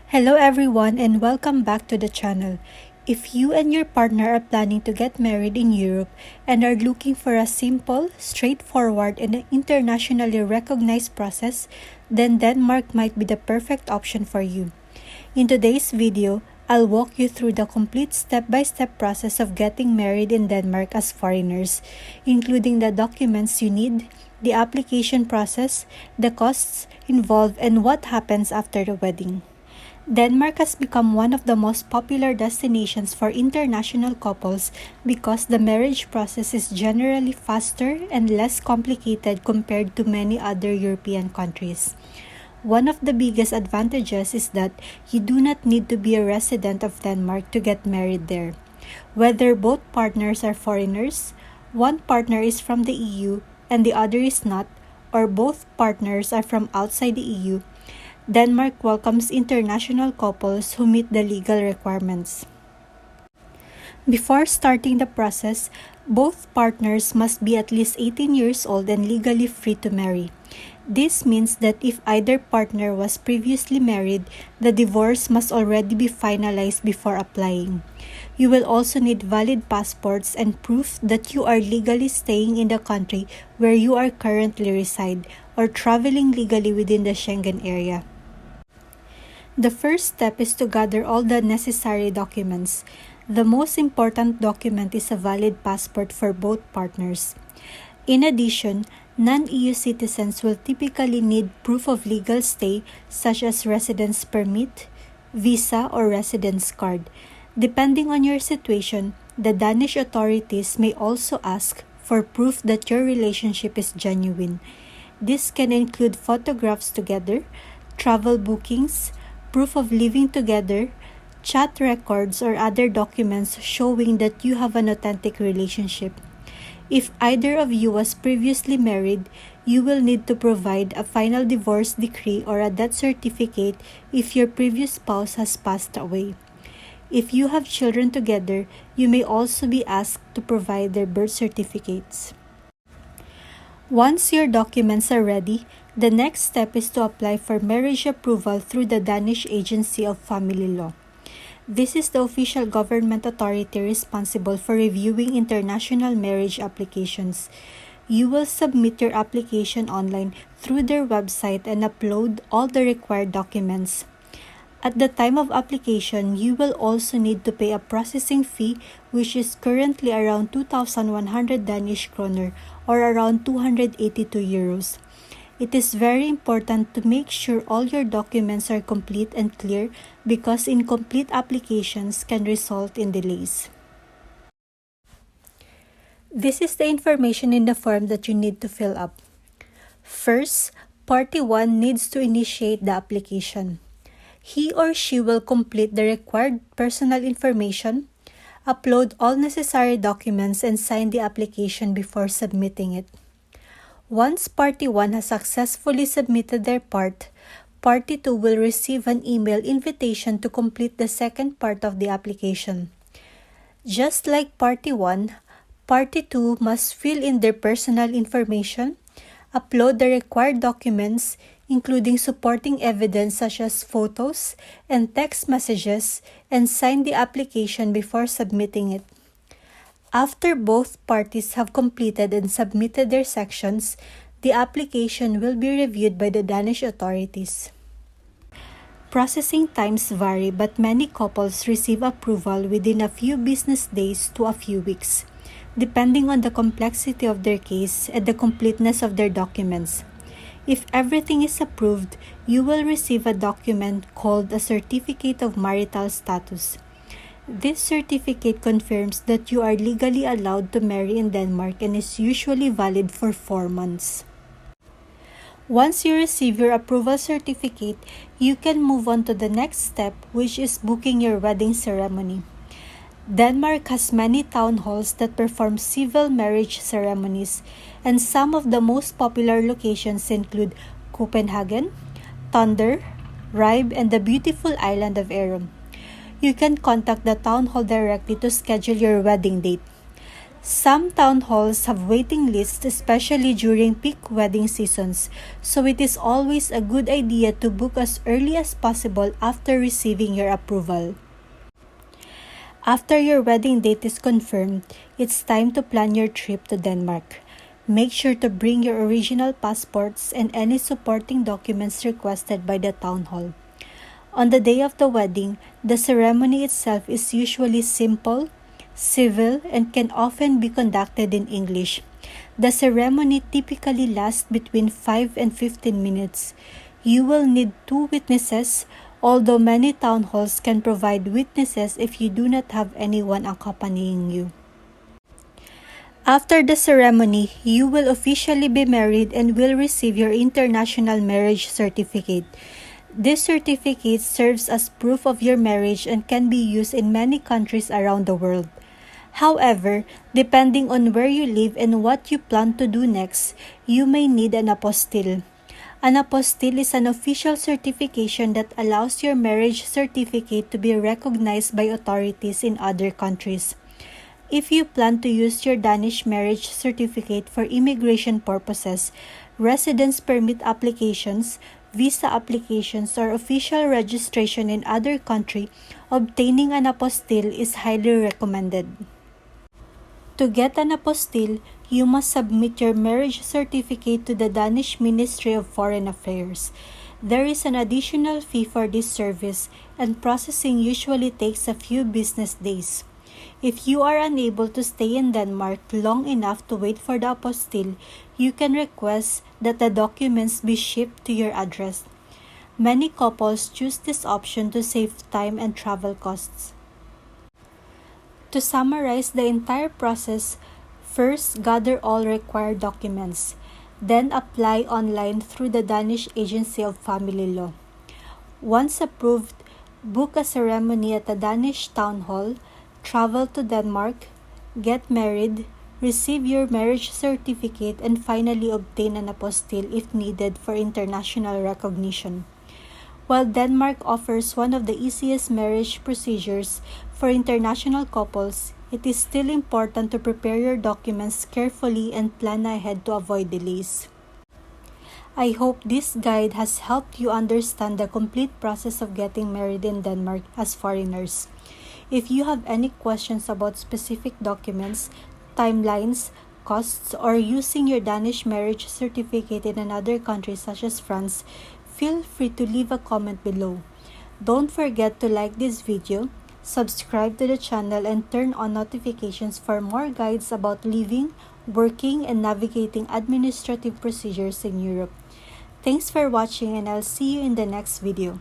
Hello everyone and welcome back to the channel. If you and your partner are planning to get married in Europe and are looking for a simple, straightforward, and internationally recognized process, then Denmark might be the perfect option for you. In today's video, I'll walk you through the complete step-by-step process of getting married in Denmark as foreigners, including the documents you need, the application process, the costs involved, and what happens after the wedding. Denmark has become one of the most popular destinations for international couples because the marriage process is generally faster and less complicated compared to many other European countries. One of the biggest advantages is that you do not need to be a resident of Denmark to get married there. Whether both partners are foreigners, one partner is from the EU and the other is not, or both partners are from outside the EU, Denmark welcomes international couples who meet the legal requirements. Before starting the process, both partners must be at least 18 years old and legally free to marry. This means that if either partner was previously married, the divorce must already be finalized before applying. You will also need valid passports and proof that you are legally staying in the country where you are currently reside or traveling legally within the Schengen area. The first step is to gather all the necessary documents. The most important document is a valid passport for both partners. In addition, non-EU citizens will typically need proof of legal stay such as residence permit, visa, or residence card. Depending on your situation, the Danish authorities may also ask for proof that your relationship is genuine. This can include photographs together, travel bookings, proof of living together, chat records, or other documents showing that you have an authentic relationship. If either of you was previously married, you will need to provide a final divorce decree or a death certificate if your previous spouse has passed away. If you have children together, you may also be asked to provide their birth certificates. Once your documents are ready, the next step is to apply for marriage approval through the Danish Agency of Family Law. This is the official government authority responsible for reviewing international marriage applications. You will submit your application online through their website and upload all the required documents. At the time of application, you will also need to pay a processing fee which is currently around 2,100 Danish kroner or around 282 euros. It is very important to make sure all your documents are complete and clear because incomplete applications can result in delays. This is the information in the form that you need to fill up. First, Party 1 needs to initiate the application. He or she will complete the required personal information, upload all necessary documents, and sign the application before submitting it. Once Party 1 has successfully submitted their part, Party 2 will receive an email invitation to complete the second part of the application. Just like Party 1, Party 2 must fill in their personal information, upload the required documents, including supporting evidence such as photos and text messages, and sign the application before submitting it. After both parties have completed and submitted their sections, the application will be reviewed by the Danish authorities. Processing times vary, but many couples receive approval within a few business days to a few weeks, depending on the complexity of their case and the completeness of their documents. If everything is approved, you will receive a document called a Certificate of Marital Status. This certificate confirms that you are legally allowed to marry in Denmark and is usually valid for 4 months. Once you receive your approval certificate, you can move on to the next step, which is booking your wedding ceremony. Denmark has many town halls that perform civil marriage ceremonies, and some of the most popular locations include Copenhagen, Thunder, Ribe, and the beautiful island of Arum. You can contact the town hall directly to schedule your wedding date. Some town halls have waiting lists, especially during peak wedding seasons, so it is always a good idea to book as early as possible after receiving your approval. After your wedding date is confirmed, it's time to plan your trip to Denmark. Make sure to bring your original passports and any supporting documents requested by the town hall. On the day of the wedding, the ceremony itself is usually simple, civil, and can often be conducted in English. The ceremony typically lasts between 5 and 15 minutes. You will need 2 witnesses, although many town halls can provide witnesses if you do not have anyone accompanying you. After the ceremony, you will officially be married and will receive your international marriage certificate. This certificate serves as proof of your marriage and can be used in many countries around the world. However, depending on where you live and what you plan to do next, you may need an apostille. An apostille is an official certification that allows your marriage certificate to be recognized by authorities in other countries. If you plan to use your Danish marriage certificate for immigration purposes, residence permit applications, visa applications, or official registration in other country, obtaining an apostille is highly recommended. To get an apostille, you must submit your marriage certificate to the Danish Ministry of Foreign Affairs. There is an additional fee for this service, and processing usually takes a few business days. If you are unable to stay in Denmark long enough to wait for the apostille, you can request that the documents be shipped to your address. Many couples choose this option to save time and travel costs. To summarize the entire process, first gather all required documents, then apply online through the Danish Agency of Family Law. Once approved, book a ceremony at the Danish town hall, travel to Denmark, get married, receive your marriage certificate, and finally obtain an apostille if needed for international recognition. While Denmark offers one of the easiest marriage procedures for international couples, it is still important to prepare your documents carefully and plan ahead to avoid delays. I hope this guide has helped you understand the complete process of getting married in Denmark as foreigners. If you have any questions about specific documents, timelines, costs, or using your Danish marriage certificate in another country such as France, feel free to leave a comment below. Don't forget to like this video, subscribe to the channel, and turn on notifications for more guides about living, working, and navigating administrative procedures in Europe. Thanks for watching, and I'll see you in the next video.